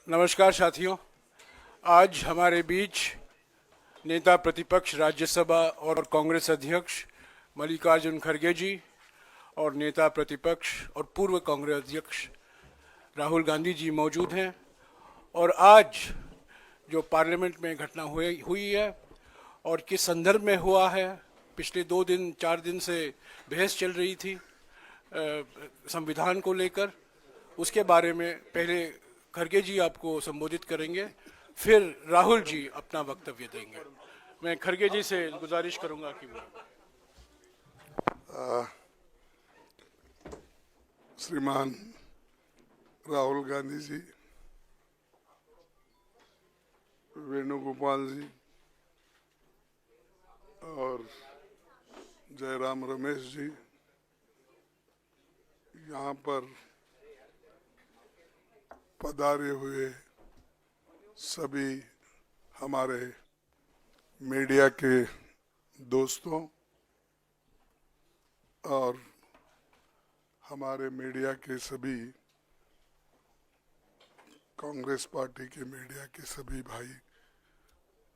नमस्कार साथियों। आज हमारे बीच नेता प्रतिपक्ष राज्यसभा और कांग्रेस अध्यक्ष मल्लिकार्जुन खड़गे जी और नेता प्रतिपक्ष और पूर्व कांग्रेस अध्यक्ष राहुल गांधी जी मौजूद हैं। और आज जो पार्लियामेंट में घटना हुई है और किस संदर्भ में हुआ है, पिछले 2 दिन 4 दिन से बहस चल रही थी संविधान को लेकर। उसके बारे में पहले खड़गे जी आपको संबोधित करेंगे, फिर राहुल जी अपना वक्तव्य देंगे। मैं खड़गे जी से गुजारिश करूंगा कि वो श्रीमान राहुल गांधी जी, वेणुगोपाल जी और जयराम रमेश जी, यहाँ पर पधारे हुए सभी हमारे मीडिया के दोस्तों और हमारे मीडिया के सभी कांग्रेस पार्टी के मीडिया के सभी भाई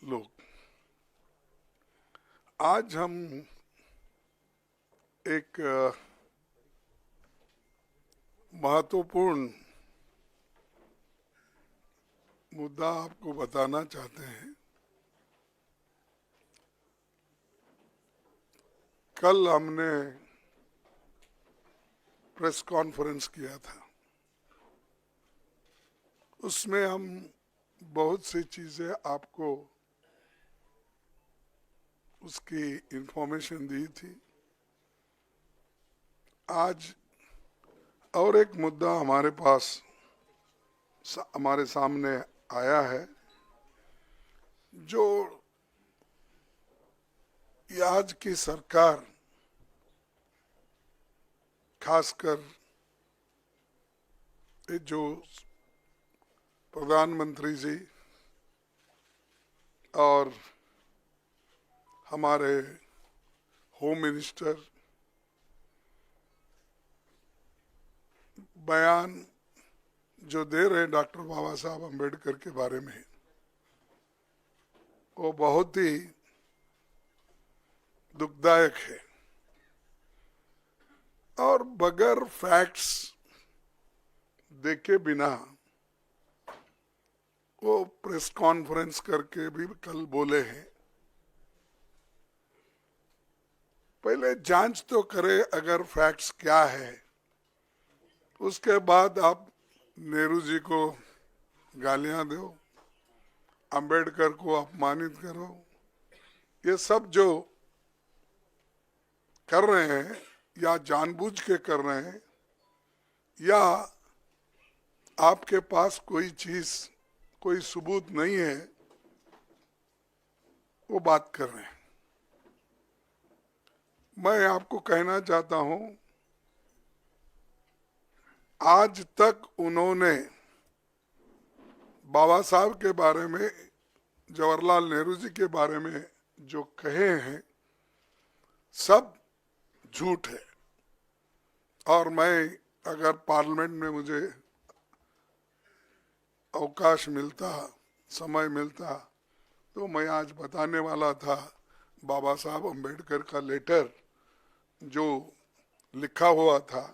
लोग, आज हम एक महत्वपूर्ण मुद्दा आपको बताना चाहते हैं। कल हमने प्रेस कॉन्फ्रेंस किया था, उसमें हम बहुत सी चीजें आपको उसकी इंफॉर्मेशन दी थी। आज और एक मुद्दा हमारे पास हमारे सामने आया है, जो आज की सरकार, खासकर जो प्रधानमंत्री जी और हमारे होम मिनिस्टर बयान जो दे रहे हैं डॉक्टर बाबा साहब अम्बेडकर के बारे में, वो बहुत ही दुखदायक है और बगैर फैक्ट्स देखे बिना वो प्रेस कॉन्फ्रेंस करके भी कल बोले हैं। पहले जांच तो करे अगर फैक्ट्स क्या है, उसके बाद आप नेहरू जी को गालियां दो, अंबेडकर को अपमानित करो। ये सब जो कर रहे हैं या जानबूझ के कर रहे हैं या आपके पास कोई चीज, कोई सबूत नहीं है, वो बात कर रहे हैं। मैं आपको कहना चाहता हूं, आज तक उन्होंने बाबा साहब के बारे में, जवाहरलाल नेहरू जी के बारे में जो कहे हैं, सब झूठ है। और मैं अगर पार्लियामेंट में मुझे अवकाश मिलता, समय मिलता, तो मैं आज बताने वाला था बाबा साहब अम्बेडकर का लेटर जो लिखा हुआ था।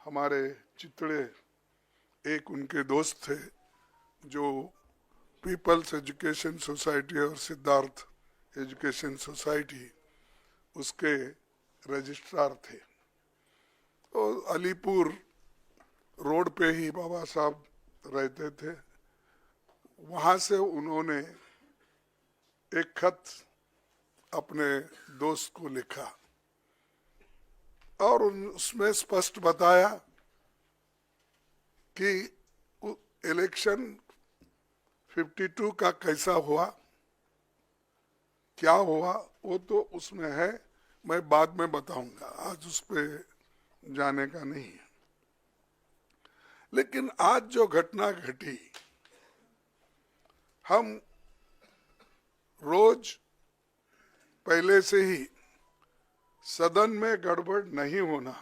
हमारे चितड़े एक उनके दोस्त थे जो पीपल्स एजुकेशन सोसाइटी और सिद्धार्थ एजुकेशन सोसाइटी उसके रजिस्ट्रार थे। तो अलीपुर रोड पे ही बाबा साहब रहते थे। वहां से उन्होंने एक खत अपने दोस्त को लिखा और उसमें स्पष्ट बताया कि इलेक्शन 52 का कैसा हुआ, क्या हुआ, वो तो उसमें है, मैं बाद में बताऊंगा, आज उस पर जाने का नहीं है। लेकिन आज जो घटना घटी, हम रोज पहले से ही सदन में गड़बड़ नहीं होना,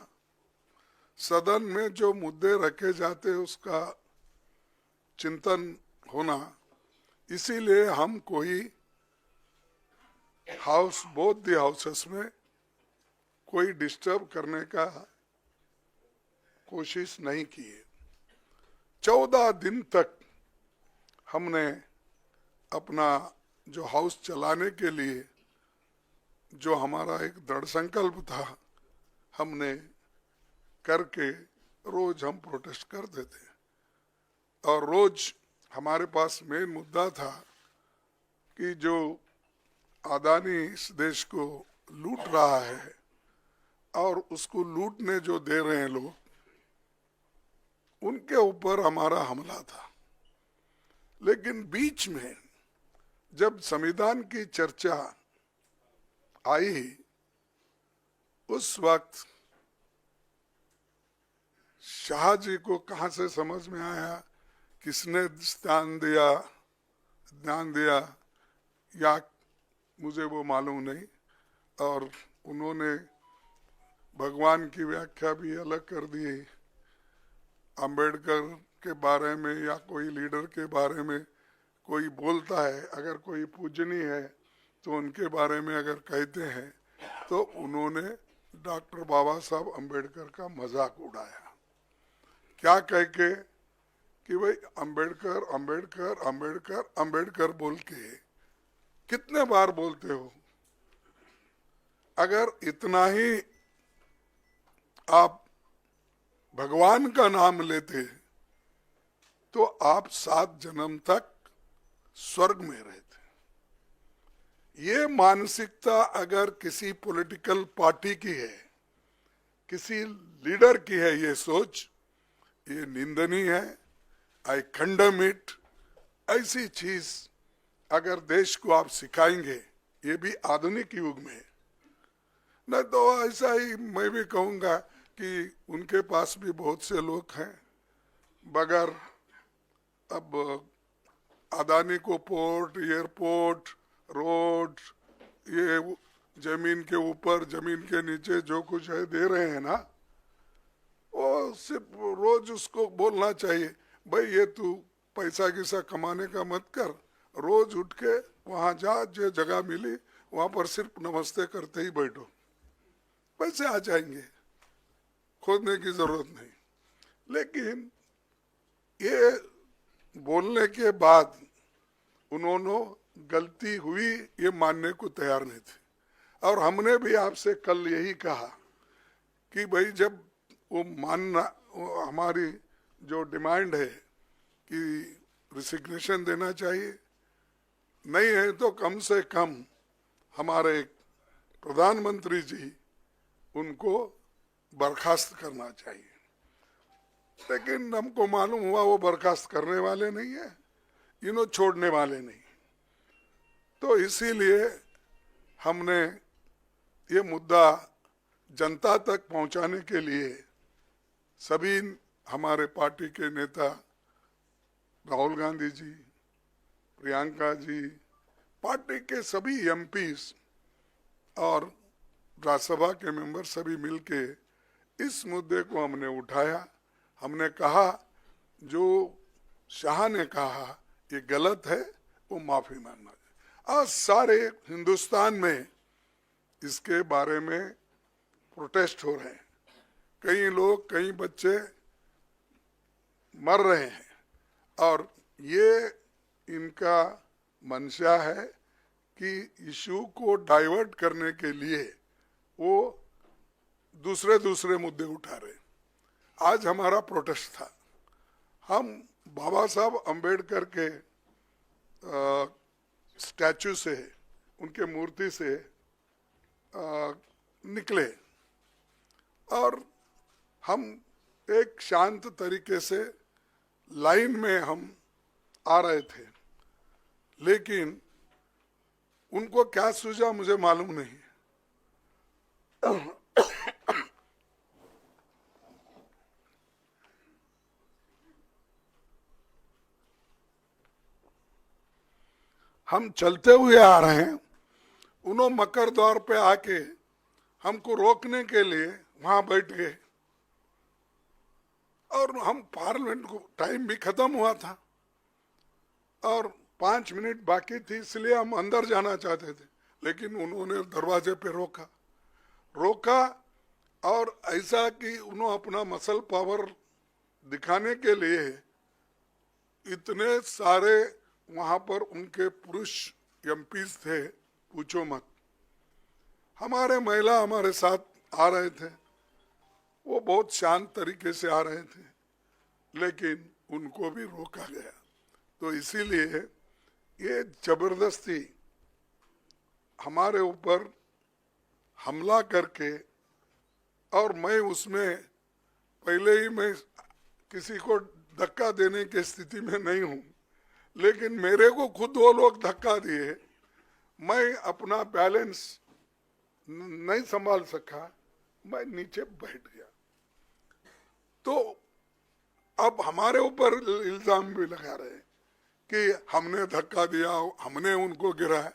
सदन में जो मुद्दे रखे जाते उसका चिंतन होना, इसीलिए हम कोई हाउस, बोथ द हाउसेस में कोई डिस्टर्ब करने का कोशिश नहीं की है। 14 दिन तक हमने अपना जो हाउस चलाने के लिए जो हमारा एक दृढ़ संकल्प था, हमने करके रोज हम प्रोटेस्ट करते थे। और रोज हमारे पास मेन मुद्दा था कि जो अदानी इस देश को लूट रहा है और उसको लूटने जो दे रहे हैं लोग, उनके ऊपर हमारा हमला था। लेकिन बीच में जब संविधान की चर्चा आई, उस वक्त शाह जी को कहां से समझ में आया, किसने ध्यान दिया या मुझे वो मालूम नहीं, और उन्होंने भगवान की व्याख्या भी अलग कर दी। अंबेडकर के बारे में या कोई लीडर के बारे में कोई बोलता है, अगर कोई पूजनीय है तो उनके बारे में अगर कहते हैं तो उन्होंने डॉक्टर बाबा साहब अंबेडकर का मजाक उड़ाया, क्या कह के कि भाई अंबेडकर अंबेडकर अंबेडकर अंबेडकर बोल के कितने बार बोलते हो। अगर इतना ही आप भगवान का नाम लेते तो आप 7 जन्म तक स्वर्ग में रहते। ये मानसिकता अगर किसी पॉलिटिकल पार्टी की है, किसी लीडर की है, ये सोच, ये निंदनीय है। आई कंडम इट। ऐसी चीज अगर देश को आप सिखाएंगे, ये भी आधुनिक युग में, नहीं तो ऐसा ही मैं भी कहूंगा कि उनके पास भी बहुत से लोग हैं, बगैर अब अदानी को पोर्ट, एयरपोर्ट, रोड, ये जमीन के ऊपर जमीन के नीचे जो कुछ है दे रहे हैं ना, वो सिर्फ रोज उसको बोलना चाहिए, भाई ये तू पैसा किसा कमाने का मत कर, रोज उठ के वहां जा, जो जगह मिली वहां पर सिर्फ नमस्ते करते ही बैठो, पैसे आ जाएंगे, खोदने की जरूरत नहीं। लेकिन ये बोलने के बाद उन्होंने गलती हुई ये मानने को तैयार नहीं थे। और हमने भी आपसे कल यही कहा कि भाई जब वो मानना, हमारी जो डिमांड है कि रिसिग्नेशन देना चाहिए, नहीं है तो कम से कम हमारे प्रधानमंत्री जी उनको बर्खास्त करना चाहिए। लेकिन हमको मालूम हुआ वो बर्खास्त करने वाले नहीं है, इन्हों छोड़ने वाले नहीं। तो इसीलिए हमने ये मुद्दा जनता तक पहुंचाने के लिए सभी हमारे पार्टी के नेता, राहुल गांधी जी, प्रियंका जी, पार्टी के सभी एमपीज और राज्यसभा के मेंबर सभी मिलके इस मुद्दे को हमने उठाया। हमने कहा जो शाह ने कहा ये गलत है, वो माफी मांगना चाहिए। आज सारे हिंदुस्तान में इसके बारे में प्रोटेस्ट हो रहे हैं, कई लोग, कई बच्चे मर रहे हैं, और ये इनका मंशा है कि इशू को डाइवर्ट करने के लिए वो दूसरे मुद्दे उठा रहे। आज हमारा प्रोटेस्ट था, हम बाबा साहब अंबेडकर के स्टैचू से, उनके मूर्ति से निकले और हम एक शांत तरीके से लाइन में हम आ रहे थे। लेकिन उनको क्या सूझा मुझे मालूम नहीं। हम चलते हुए आ रहे हैं, उन्होंने मकर द्वार पे आके हमको रोकने के लिए वहां बैठ गए, और हम पार्लियामेंट को टाइम भी खत्म हुआ था, और 5 मिनट बाकी थी, इसलिए हम अंदर जाना चाहते थे, लेकिन उन्होंने दरवाजे पे रोका और ऐसा कि उन्होंने अपना मसल पावर दिखाने के लिए इतने सारे वहां पर उनके पुरुष एमपीज थे, पूछो मत। हमारे महिला हमारे साथ आ रहे थे, वो बहुत शांत तरीके से आ रहे थे, लेकिन उनको भी रोका गया। तो इसीलिए ये जबरदस्ती हमारे ऊपर हमला करके, और मैं उसमें पहले ही मैं किसी को धक्का देने की स्थिति में नहीं हूं, लेकिन मेरे को खुद वो लोग धक्का दिए, मैं अपना बैलेंस नहीं संभाल सका, मैं नीचे बैठ गया। तो अब हमारे ऊपर इल्जाम भी लगा रहे कि हमने धक्का दिया, हमने उनको गिराया।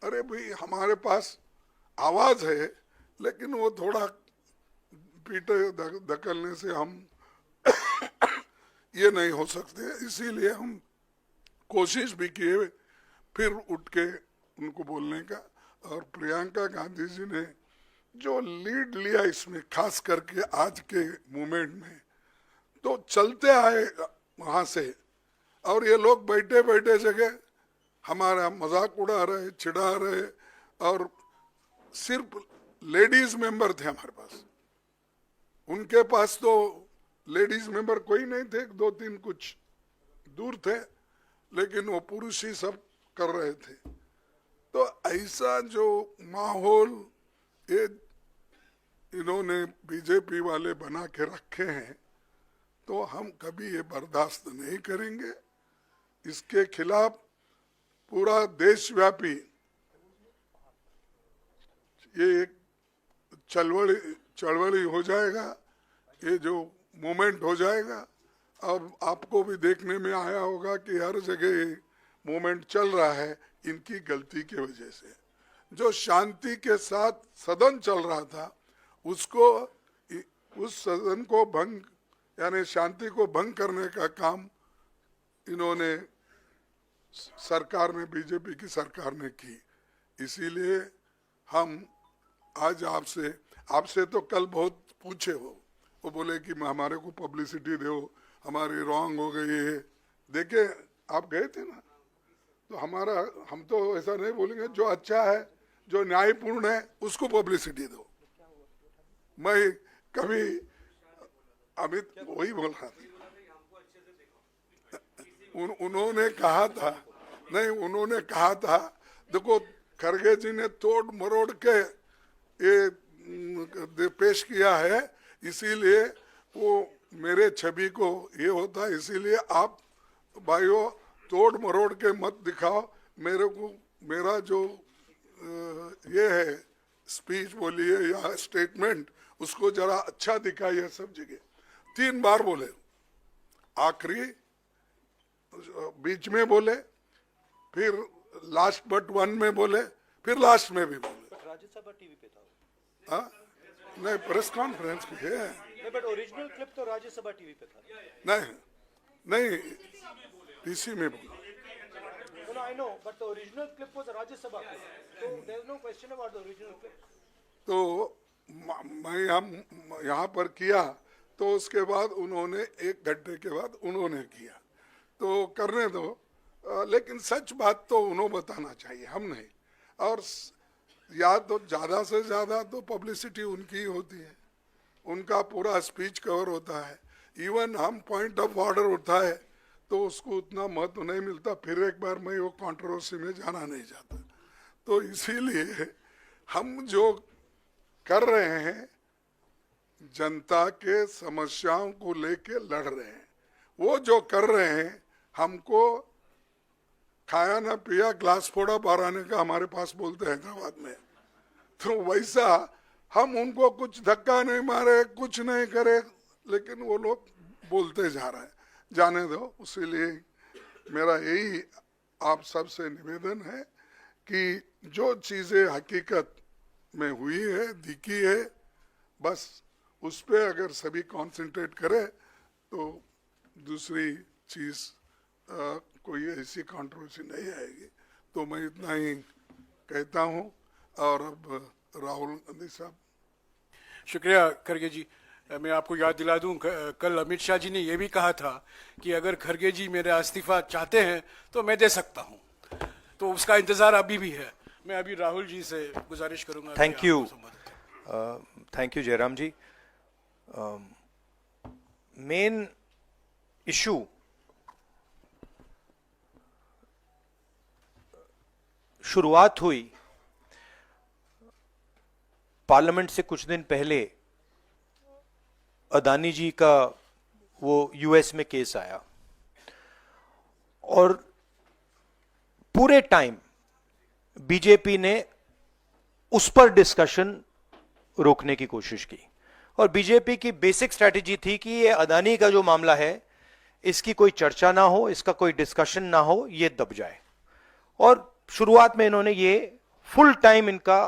अरे भाई, हमारे पास आवाज है, लेकिन वो थोड़ा पीटे धकलने से हम ये नहीं हो सकते, इसीलिए हम कोशिश भी किए फिर उठ के उनको बोलने का। और प्रियंका गांधी जी ने जो लीड लिया इसमें, खास करके आज के मूवमेंट में, तो चलते आए वहां से, और ये लोग बैठे बैठे जगह हमारा मजाक उड़ा रहे, चिढ़ा रहे, और सिर्फ लेडीज मेंबर थे हमारे पास। उनके पास तो लेडीज मेंबर कोई नहीं थे, 2-3 कुछ दूर थे, लेकिन वो पुरुष ही सब कर रहे थे। तो ऐसा जो माहौल ये इन्होंने बीजेपी वाले बना के रखे हैं, तो हम कभी ये बर्दाश्त नहीं करेंगे। इसके खिलाफ पूरा देशव्यापी ये एक चळवळी हो जाएगा, ये जो मूवमेंट हो जाएगा। अब आपको भी देखने में आया होगा कि हर जगह ये मूवमेंट चल रहा है इनकी गलती की वजह से। जो शांति के साथ सदन चल रहा था, उसको, उस सदन को भंग, यानी शांति को भंग करने का काम इन्होंने सरकार में, बीजेपी की सरकार ने की। इसीलिए हम आज आपसे तो कल बहुत पूछे, वो बोले कि हमारे को पब्लिसिटी दो, हमारी रॉन्ग हो गई है। देखे, आप गए थे ना, तो हम तो ऐसा नहीं बोलेंगे, जो अच्छा है, जो न्यायपूर्ण है, उसको पब्लिसिटी दो। मैं कभी अमित वही बोल रहा था, उन्होंने कहा था, देखो खरगे जी ने तोड़ मरोड़ के ये पेश किया है, इसीलिए वो मेरे छवि को ये होता है, इसीलिए आप भाइयों तोड़ मरोड़ के मत दिखाओ मेरे को। मेरा जो ये है स्पीच बोलिए या स्टेटमेंट, उसको जरा अच्छा दिखाइए सब जगह। 3 बार बोले, आखिरी, बीच में बोले, फिर लास्ट बट वन में बोले, फिर लास्ट में भी बोले। राज्यसभा टीवी पे था। हाँ, नहीं, प्रेस कॉन्फ्रेंस है। नहीं, बट ओरिजिनल क्लिप तो राज्यसभा टीवी पे था। नहीं, पीसी में बोला। No, I know, but the original clip was a Rajya Sabha clip. So there's no question about the original clip. तो मैं हम यहाँ पर किया, तो उसके बाद उन्होंने 1 घंटे के बाद उन्होंने किया, तो करने दो, लेकिन सच बात तो उन्होंने बताना चाहिए, हम नहीं। और या तो ज़्यादा से ज़्यादा तो पब्लिसिटी उनकी ही होती है, उनका पूरा स्पीच कवर होता है। इवन हम पॉइंट ऑफ ऑर्डर उठा है तो उसको उतना महत्व नहीं मिलता, फिर एक बार मैं वो कंट्रोवर्सी में जाना नहीं चाहता। तो इसीलिए हम जो कर रहे हैं, जनता के समस्याओं को लेके लड़ रहे हैं। वो जो कर रहे हैं, हमको खाया ना पिया ग्लास फोड़ा बाराने का हमारे पास बोलते हैं हैदराबाद में, तो वैसा हम उनको कुछ धक्का नहीं मारे, कुछ नहीं करे, लेकिन वो लोग बोलते जा रहे हैं। जाने दो। इसीलिए मेरा यही आप सबसे निवेदन है कि जो चीज़ें हकीकत में हुई है, दिखी है, बस उस पर अगर सभी कंसंट्रेट करें तो दूसरी चीज़ कोई ऐसी कंट्रोवर्सी नहीं आएगी। तो मैं इतना ही कहता हूँ। और अब राहुल गांधी साहब। शुक्रिया खरगे जी। मैं आपको याद दिला दूं, कल अमित शाह जी ने यह भी कहा था कि अगर खरगे जी मेरा इस्तीफा चाहते हैं तो मैं दे सकता हूं, तो उसका इंतजार अभी भी है। मैं अभी राहुल जी से गुजारिश करूंगा। Thank you, thank you Jairam ji. Main issue शुरुआत हुई पार्लियामेंट से कुछ दिन पहले, अदानी जी का वो यूएस में केस आया और पूरे टाइम बीजेपी ने उस पर डिस्कशन रोकने की कोशिश की। और बीजेपी की बेसिक स्ट्रैटेजी थी कि ये अदानी का जो मामला है इसकी कोई चर्चा ना हो, इसका कोई डिस्कशन ना हो, ये दब जाए। और शुरुआत में इन्होंने ये फुल टाइम इनका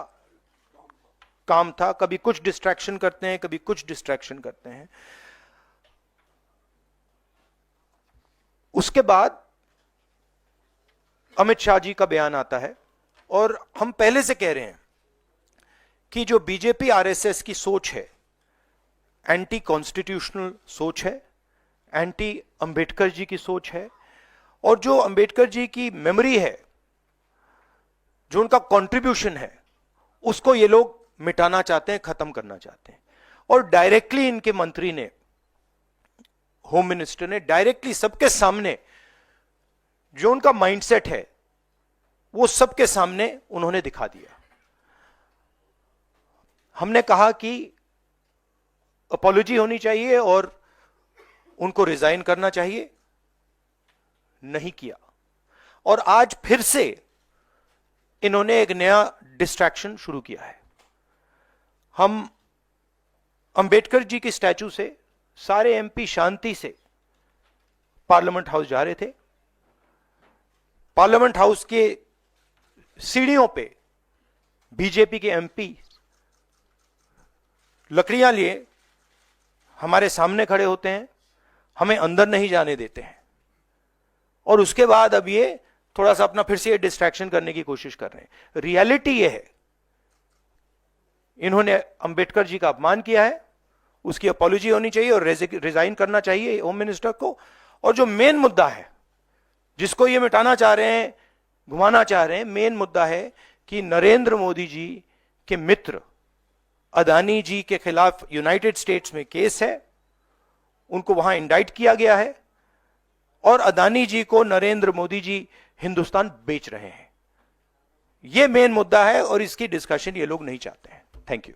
काम था, कभी कुछ डिस्ट्रैक्शन करते हैं, कभी कुछ डिस्ट्रैक्शन करते हैं। उसके बाद अमित शाह जी का बयान आता है और हम पहले से कह रहे हैं कि जो बीजेपी आरएसएस की सोच है, एंटी कॉन्स्टिट्यूशनल सोच है, एंटी अंबेडकर जी की सोच है, और जो अंबेडकर जी की मेमोरी है, जो उनका कंट्रीब्यूशन है, उसको ये लोग मिटाना चाहते हैं, खत्म करना चाहते हैं। और डायरेक्टली इनके मंत्री ने, होम मिनिस्टर ने डायरेक्टली सबके सामने जो उनका माइंडसेट है वो सबके सामने उन्होंने दिखा दिया। हमने कहा कि अपॉलॉजी होनी चाहिए और उनको रिजाइन करना चाहिए, नहीं किया। और आज फिर से इन्होंने एक नया डिस्ट्रैक्शन शुरू किया है। हम अंबेडकर जी की स्टैचू से सारे एमपी शांति से पार्लियामेंट हाउस जा रहे थे। पार्लियामेंट हाउस के सीढ़ियों पे बीजेपी के एमपी लकड़ियां लिए हमारे सामने खड़े होते हैं, हमें अंदर नहीं जाने देते हैं। और उसके बाद अब ये थोड़ा सा अपना फिर से डिस्ट्रैक्शन करने की कोशिश कर रहे हैं। रियलिटी ये है, इन्होंने अंबेडकर जी का अपमान किया है, उसकी अपॉलॉजी होनी चाहिए और रिजाइन करना चाहिए होम मिनिस्टर को। और जो मेन मुद्दा है जिसको ये मिटाना चाह रहे हैं, घुमाना चाह रहे हैं, मेन मुद्दा है कि नरेंद्र मोदी जी के मित्र अदानी जी के खिलाफ यूनाइटेड स्टेट्स में केस है, उनको वहां इंडाइट किया गया है और अदानी जी को नरेंद्र मोदी जी हिंदुस्तान बेच रहे हैं। यह मेन मुद्दा है और इसकी डिस्कशन ये लोग नहीं चाहते हैं। Thank you.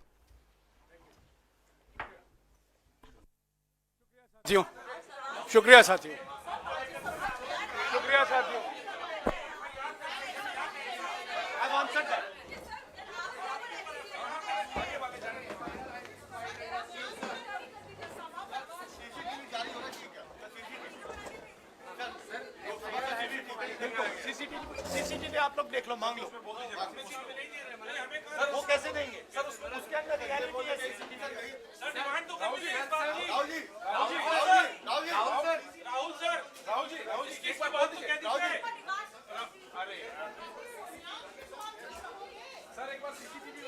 साथियों, शुक्रिया साथियों, शुक्रिया साथियों। सीसीटीवी आप लोग देख लो, मांग लो। सर वो कैसे देंगे सर? उसके अंदर रियलिटी है सीसीटीवी। सर डिमांड तो राहुल जी, राहुल जी, राहुल जी, राहुल सर, राहुल जी इस बात को कह दीजिए। अरे सर एक बार सीसीटीवी